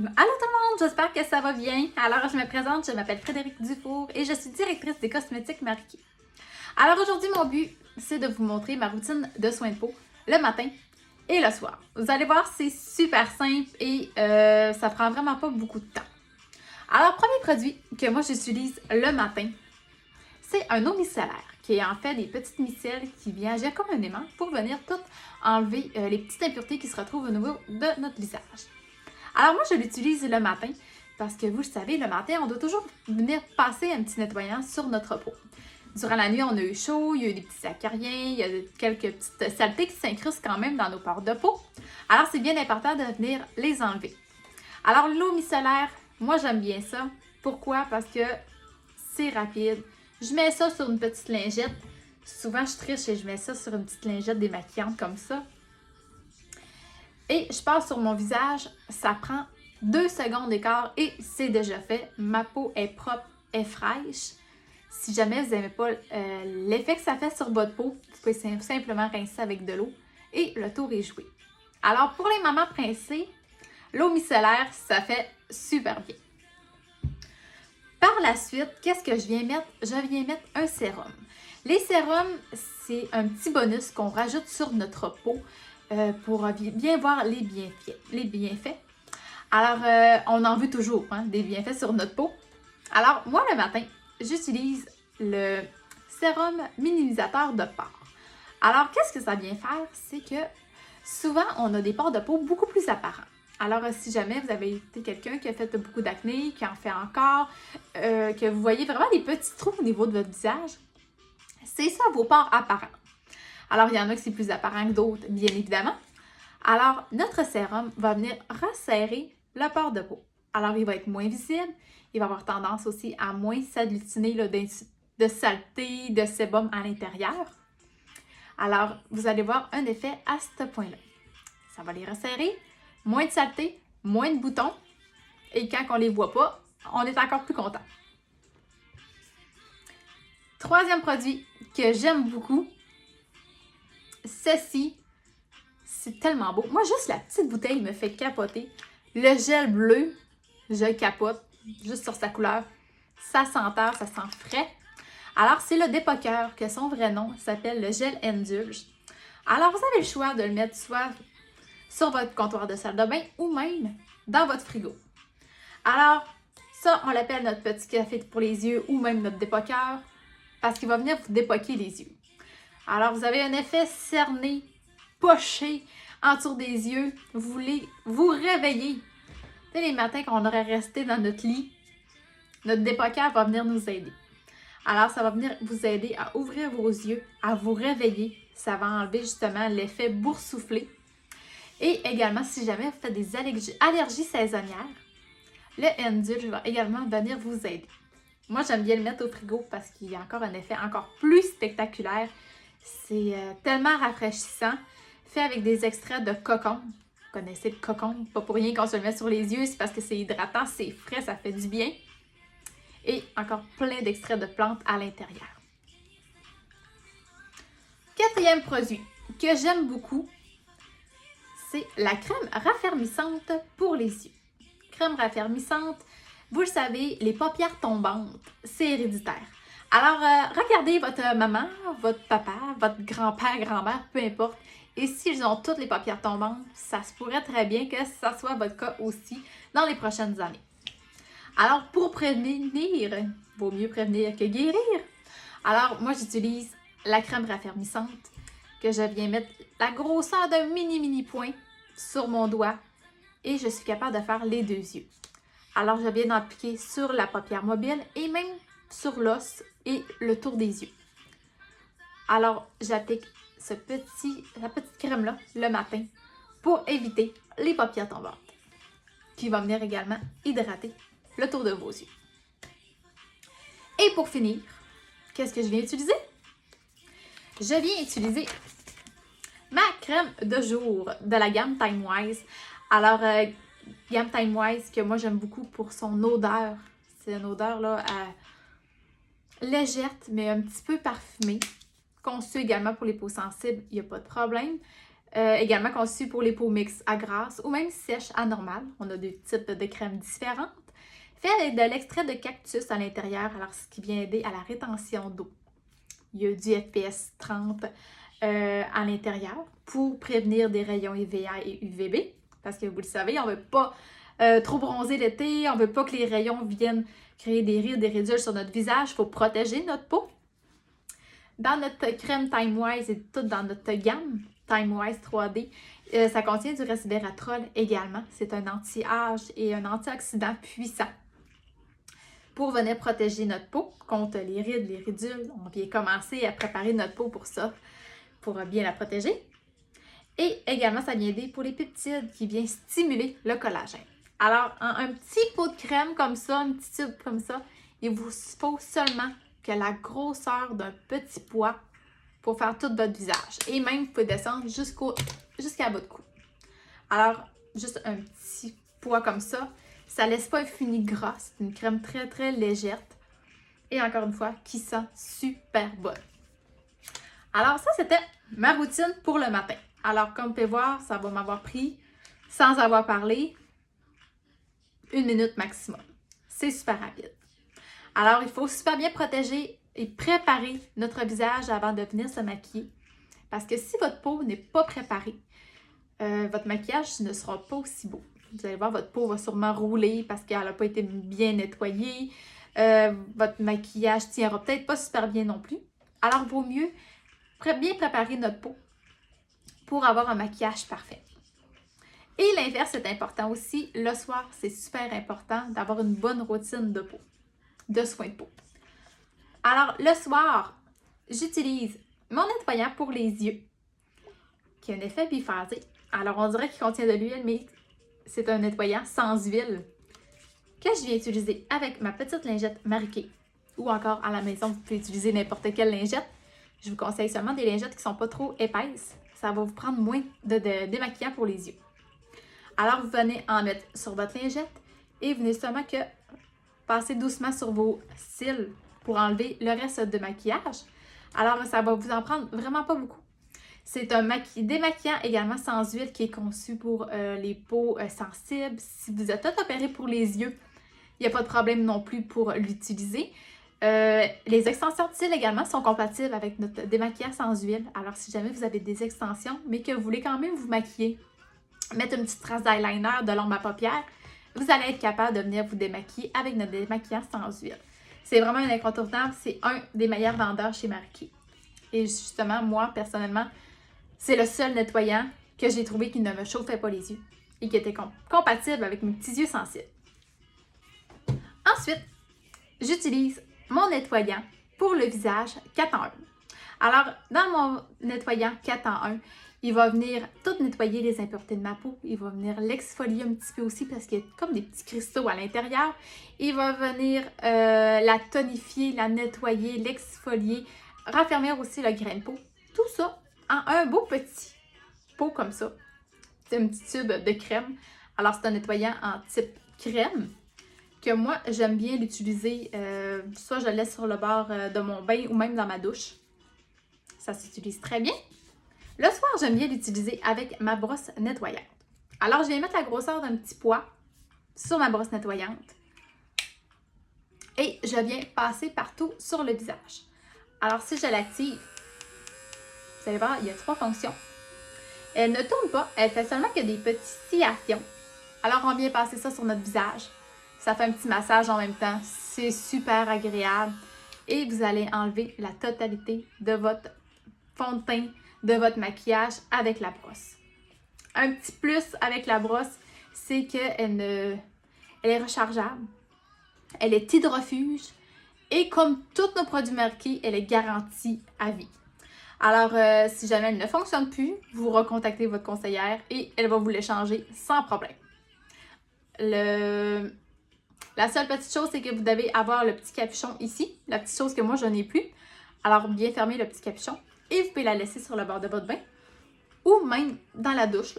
Allô tout le monde, j'espère que ça va bien. Alors je me présente, je m'appelle Frédérique Dufour et je suis directrice des cosmétiques Mariki. Alors aujourd'hui mon but, c'est de vous montrer ma routine de soins de peau le matin et le soir. Vous allez voir, c'est super simple et ça prend vraiment pas beaucoup de temps. Alors premier produit que moi j'utilise le matin, c'est un eau micellaire qui est en fait des petites micelles qui viennent agir comme un aimant pour venir tout enlever les petites impuretés qui se retrouvent au niveau de notre visage. Alors moi, je l'utilise le matin parce que vous le savez, le matin, on doit toujours venir passer un petit nettoyant sur notre peau. Durant la nuit, on a eu chaud, il y a eu des petits acariens, il y a quelques petites saletés qui s'incrustent quand même dans nos pores de peau. Alors, c'est bien important de venir les enlever. Alors, l'eau micellaire, moi, j'aime bien ça. Pourquoi? Parce que c'est rapide. Je mets ça sur une petite lingette. Souvent, je triche et je mets ça sur une petite lingette démaquillante comme ça. Et je passe sur mon visage, ça prend 2 secondes d'écart et c'est déjà fait. Ma peau est propre, est fraîche. Si jamais vous n'aimez pas l'effet que ça fait sur votre peau, vous pouvez simplement rincer avec de l'eau et le tour est joué. Alors pour les mamans princées, l'eau micellaire, ça fait super bien. Par la suite, qu'est-ce que je viens mettre? Je viens mettre un sérum. Les sérums, c'est un petit bonus qu'on rajoute sur notre peau pour bien voir les bienfaits. Alors, on en veut toujours des bienfaits sur notre peau. Alors, moi, le matin, j'utilise le sérum minimisateur de pores. Alors, qu'est-ce que ça vient faire? C'est que souvent, on a des pores de peau beaucoup plus apparents. Alors, si jamais vous avez été quelqu'un qui a fait beaucoup d'acné, qui en fait encore, que vous voyez vraiment des petits trous au niveau de votre visage, c'est ça vos pores apparents. Alors, il y en a qui c'est plus apparent que d'autres, bien évidemment. Alors, notre sérum va venir resserrer le pore de peau. Alors, il va être moins visible. Il va avoir tendance aussi à moins s'agglutiner de saleté, de sébum à l'intérieur. Alors, vous allez voir un effet à ce point-là. Ça va les resserrer, moins de saleté, moins de boutons. Et quand on ne les voit pas, on est encore plus content. Troisième produit que j'aime beaucoup, ceci, c'est tellement beau. Moi, juste la petite bouteille me fait capoter. Le gel bleu, je capote juste sur sa couleur. Sa senteur, ça sent frais. Alors, c'est le Dépoqueur, que son vrai nom s'appelle le gel Indulge. Alors, vous avez le choix de le mettre soit sur votre comptoir de salle de bain ou même dans votre frigo. Alors, ça, on l'appelle notre petit café pour les yeux ou même notre Dépoqueur parce qu'il va venir vous dépoquer les yeux. Alors, vous avez un effet cerné, poché, autour des yeux. Vous voulez vous réveiller. Tu sais, les matins qu'on aurait resté dans notre lit, notre Dépoqueur va venir nous aider. Alors, ça va venir vous aider à ouvrir vos yeux, à vous réveiller. Ça va enlever justement l'effet boursouflé. Et également, si jamais vous faites des allergies saisonnières, le Indulge va également venir vous aider. Moi, j'aime bien le mettre au frigo parce qu'il y a encore un effet encore plus spectaculaire. C'est tellement rafraîchissant. Fait avec des extraits de cocon. Vous connaissez le cocon, pas pour rien qu'on se le met sur les yeux, c'est parce que c'est hydratant, c'est frais, ça fait du bien. Et encore plein d'extraits de plantes à l'intérieur. Quatrième produit que j'aime beaucoup, c'est la crème raffermissante pour les yeux. Crème raffermissante, vous le savez, les paupières tombantes, c'est héréditaire. Alors, regardez votre maman, votre papa, votre grand-père, grand-mère, peu importe. Et s'ils ont toutes les paupières tombantes, ça se pourrait très bien que ça soit votre cas aussi dans les prochaines années. Alors, pour prévenir, vaut mieux prévenir que guérir. Alors, moi, j'utilise la crème raffermissante que je viens mettre la grosseur d'un mini point sur mon doigt et je suis capable de faire les 2 yeux. Alors, je viens d'appliquer sur la paupière mobile et même sur l'os et le tour des yeux. Alors, j'applique la petite crème-là le matin pour éviter les paupières tombantes, qui va venir également hydrater le tour de vos yeux. Et pour finir, qu'est-ce que je viens utiliser? Je viens utiliser ma crème de jour de la gamme Time Wise. Alors, gamme Time Wise que moi j'aime beaucoup pour son odeur. C'est une odeur là légère mais un petit peu parfumée. Conçue également pour les peaux sensibles, il n'y a pas de problème. Également conçu pour les peaux mixtes à grasse ou même sèches à normale. On a des types de crèmes différentes. Fait avec de l'extrait de cactus à l'intérieur, alors ce qui vient aider à la rétention d'eau. Il y a du FPS 30 à l'intérieur pour prévenir des rayons UVA et UVB. Parce que vous le savez, on ne veut pas trop bronzer l'été, on ne veut pas que les rayons viennent créer des rides, des ridules sur notre visage. Il faut protéger notre peau. Dans notre crème TimeWise et tout dans notre gamme TimeWise 3D, ça contient du resveratrol également. C'est un anti-âge et un antioxydant puissant pour venir protéger notre peau contre les rides, les ridules. On vient commencer à préparer notre peau pour ça, pour bien la protéger. Et également, ça vient aider pour les peptides qui vient stimuler le collagène. Alors, un petit pot de crème comme ça, un petit tube comme ça, il vous faut seulement que la grosseur d'un petit pois pour faire tout votre visage. Et même, vous pouvez descendre jusqu'à votre cou. Alors, juste un petit pois comme ça, ça laisse pas un fini gras. C'est une crème très, très légère. Et encore une fois, qui sent super bonne. Alors, ça, c'était ma routine pour le matin. Alors, comme vous pouvez voir, ça va m'avoir pris, sans avoir parlé, 1 minute maximum. C'est super rapide. Alors, il faut super bien protéger et préparer notre visage avant de venir se maquiller. Parce que si votre peau n'est pas préparée, votre maquillage ne sera pas aussi beau. Vous allez voir, votre peau va sûrement rouler parce qu'elle n'a pas été bien nettoyée. Votre maquillage ne tiendra peut-être pas super bien non plus. Alors, il vaut mieux bien préparer notre peau pour avoir un maquillage parfait. Et l'inverse est important aussi. Le soir, c'est super important d'avoir une bonne routine de peau, de soins de peau. Alors, le soir, j'utilise mon nettoyant pour les yeux, qui a un effet biphasé. Alors, on dirait qu'il contient de l'huile, mais c'est un nettoyant sans huile que je viens utiliser avec ma petite lingette Marie-Kay. Ou encore à la maison, vous pouvez utiliser n'importe quelle lingette. Je vous conseille seulement des lingettes qui ne sont pas trop épaisses. Ça va vous prendre moins de démaquillant pour les yeux. Alors, vous venez en mettre sur votre lingette et vous venez seulement que passer doucement sur vos cils pour enlever le reste de maquillage. Alors, ça va vous en prendre vraiment pas beaucoup. C'est un démaquillant également sans huile qui est conçu pour les peaux sensibles. Si vous êtes opéré pour les yeux, il n'y a pas de problème non plus pour l'utiliser. Les extensions de cils également sont compatibles avec notre démaquillant sans huile. Alors, si jamais vous avez des extensions, mais que vous voulez quand même vous maquiller, mettre une petite trace d'eyeliner de l'ombre à paupières, vous allez être capable de venir vous démaquiller avec notre démaquillant sans huile. C'est vraiment un incontournable. C'est un des meilleurs vendeurs chez Marie-Kay. Et justement, moi, personnellement, c'est le seul nettoyant que j'ai trouvé qui ne me chauffait pas les yeux et qui était compatible avec mes petits yeux sensibles. Ensuite, j'utilise mon nettoyant pour le visage 4 en 1. Alors, dans mon nettoyant 4 en 1, il va venir tout nettoyer les impuretés de ma peau. Il va venir l'exfolier un petit peu aussi parce qu'il y a comme des petits cristaux à l'intérieur. Il va venir la tonifier, la nettoyer, l'exfolier, raffermir aussi le grain de peau. Tout ça en un beau petit pot comme ça. C'est un petit tube de crème. Alors, c'est un nettoyant en type crème que moi, j'aime bien l'utiliser. Soit je le laisse sur le bord de mon bain ou même dans ma douche. Ça s'utilise très bien. Le soir, j'aime bien l'utiliser avec ma brosse nettoyante. Alors, je viens mettre la grosseur d'un petit pois sur ma brosse nettoyante. Et je viens passer partout sur le visage. Alors, si je l'active, vous allez voir, il y a 3 fonctions. Elle ne tourne pas, elle fait seulement que des petites sciations. Alors, on vient passer ça sur notre visage. Ça fait un petit massage en même temps. C'est super agréable. Et vous allez enlever la totalité de votre fond de teint, de votre maquillage avec la brosse. Un petit plus avec la brosse, c'est qu'elle est rechargeable, elle est hydrofuge et comme tous nos produits Marie-Kay, elle est garantie à vie. Alors, si jamais elle ne fonctionne plus, vous recontactez votre conseillère et elle va vous l'échanger sans problème. La seule petite chose, c'est que vous devez avoir le petit capuchon ici, la petite chose que moi je n'ai plus. Alors, bien fermer le petit capuchon. Et vous pouvez la laisser sur le bord de votre bain ou même dans la douche.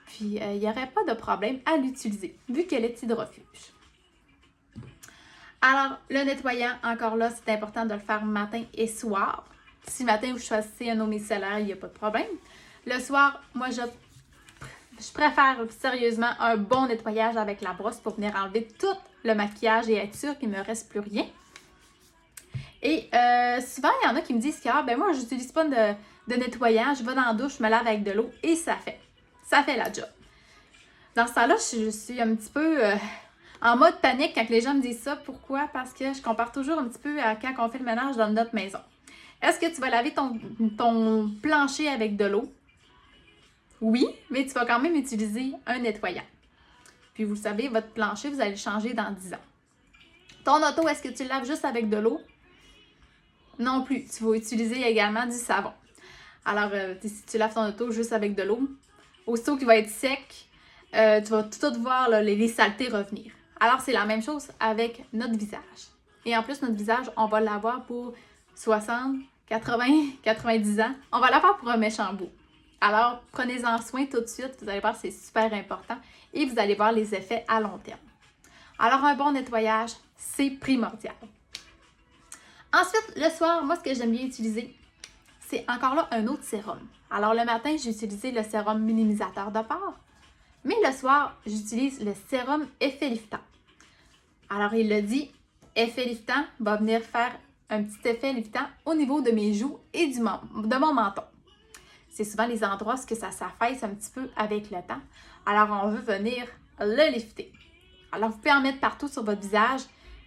Puis, il n'y aurait pas de problème à l'utiliser, vu qu'elle est hydrofuge. Alors, le nettoyant, encore là, c'est important de le faire matin et soir. Si matin, vous choisissez un eau micellaire, il n'y a pas de problème. Le soir, moi, je préfère sérieusement un bon nettoyage avec la brosse pour venir enlever tout le maquillage et être sûre qu'il ne me reste plus rien. Et souvent, il y en a qui me disent que ben moi, j'utilise pas de nettoyage, je vais dans la douche, je me lave avec de l'eau et ça fait la job. Dans ce temps-là, je suis un petit peu en mode panique quand les gens me disent ça. Pourquoi? Parce que je compare toujours un petit peu à quand on fait le ménage dans notre maison. Est-ce que tu vas laver ton plancher avec de l'eau? Oui, mais tu vas quand même utiliser un nettoyant. Puis vous le savez, votre plancher, vous allez le changer dans 10 ans. Ton auto, est-ce que tu le laves juste avec de l'eau? Non plus. Tu vas utiliser également du savon. Alors, si tu laves ton auto juste avec de l'eau, aussitôt qu'il va être sec, tu vas tout voir là, les saletés revenir. Alors, c'est la même chose avec notre visage. Et en plus, notre visage, on va l'avoir pour 60, 80, 90 ans. On va l'avoir pour un méchant bout. Alors, prenez-en soin tout de suite. Vous allez voir, c'est super important. Et vous allez voir les effets à long terme. Alors, un bon nettoyage, c'est primordial. Ensuite, le soir, moi, ce que j'aime bien utiliser, c'est encore là un autre sérum. Alors, le matin, j'ai utilisé le sérum minimisateur de pores. Mais le soir, j'utilise le sérum effet liftant. Alors, il le dit, effet liftant va venir faire un petit effet liftant au niveau de mes joues et de mon menton. C'est souvent les endroits où ça s'affaisse un petit peu avec le temps. Alors, on veut venir le lifter. Alors, vous pouvez en mettre partout sur votre visage,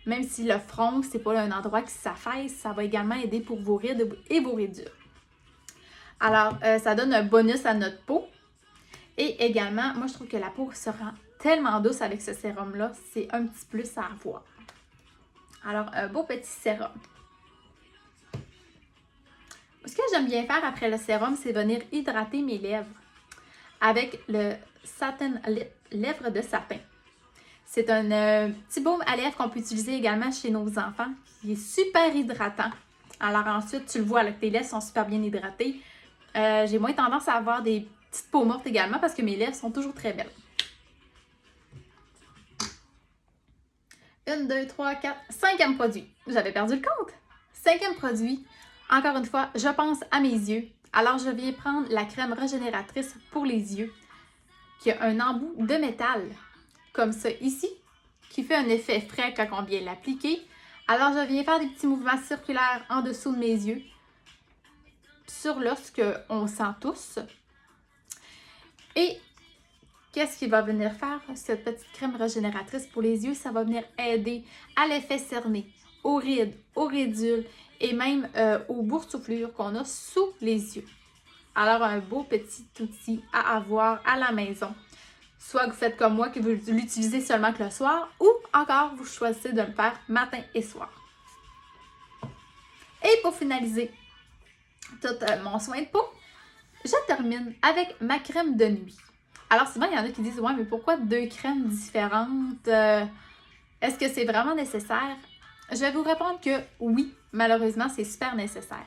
même si le front, c'est pas un endroit qui s'affaisse, ça va également aider pour vos rides et vos ridures. Alors, ça donne un bonus à notre peau. Et également, moi, je trouve que la peau se rend tellement douce avec ce sérum-là. C'est un petit plus à avoir. Alors, un beau petit sérum. Ce que j'aime bien faire après le sérum, c'est venir hydrater mes lèvres avec le Satin Lèvres de Satin. C'est un petit baume à lèvres qu'on peut utiliser également chez nos enfants, qui est super hydratant. Alors ensuite, tu le vois, là, que tes lèvres sont super bien hydratées. J'ai moins tendance à avoir des petites peaux mortes également parce que mes lèvres sont toujours très belles. 1, 2, 3, 4, 5e produit. J'avais perdu le compte. 5e produit. Encore une fois, je pense à mes yeux. Alors, je viens prendre la crème régénératrice pour les yeux, qui a un embout de métal, comme ça ici, qui fait un effet frais quand on vient l'appliquer. Alors, je viens faire des petits mouvements circulaires en dessous de mes yeux, sur l'os qu'on sent tous. Et qu'est-ce qui va venir faire, cette petite crème régénératrice pour les yeux? Ça va venir aider à l'effet cerné, aux rides, aux ridules et même aux boursouflures qu'on a sous les yeux. Alors, un beau petit outil à avoir à la maison. Soit vous faites comme moi, que vous l'utilisez seulement que le soir, ou encore vous choisissez de le faire matin et soir. Et pour finaliser tout mon soin de peau, je termine avec ma crème de nuit. Alors souvent, il y en a qui disent « Ouais, mais pourquoi 2 crèmes différentes? Est-ce que c'est vraiment nécessaire? » Je vais vous répondre que oui, malheureusement, c'est super nécessaire.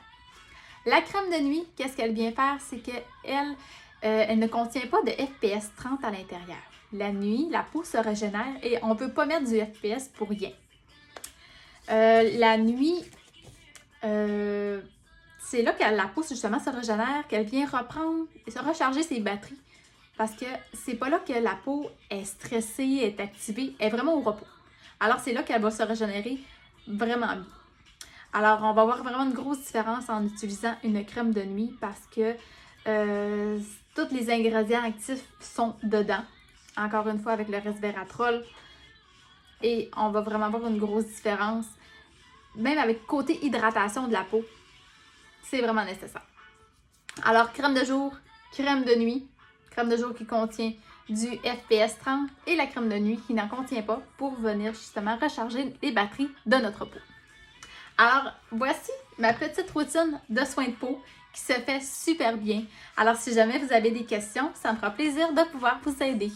La crème de nuit, qu'est-ce qu'elle vient faire? C'est qu'elle elle ne contient pas de FPS 30 à l'intérieur. La nuit, la peau se régénère et on ne peut pas mettre du FPS pour rien. La nuit, c'est là que la peau justement se régénère, qu'elle vient reprendre et se recharger ses batteries. Parce que c'est pas là que la peau est stressée, est activée, elle est vraiment au repos. Alors c'est là qu'elle va se régénérer vraiment bien. Alors on va avoir vraiment une grosse différence en utilisant une crème de nuit parce que tous les ingrédients actifs sont dedans. Encore une fois avec le resveratrol. Et on va vraiment avoir une grosse différence. Même avec côté hydratation de la peau. C'est vraiment nécessaire. Alors crème de jour, crème de nuit. Crème de jour qui contient du FPS 30 et la crème de nuit qui n'en contient pas pour venir justement recharger les batteries de notre peau. Alors, voici ma petite routine de soins de peau qui se fait super bien. Alors, si jamais vous avez des questions, ça me fera plaisir de pouvoir vous aider.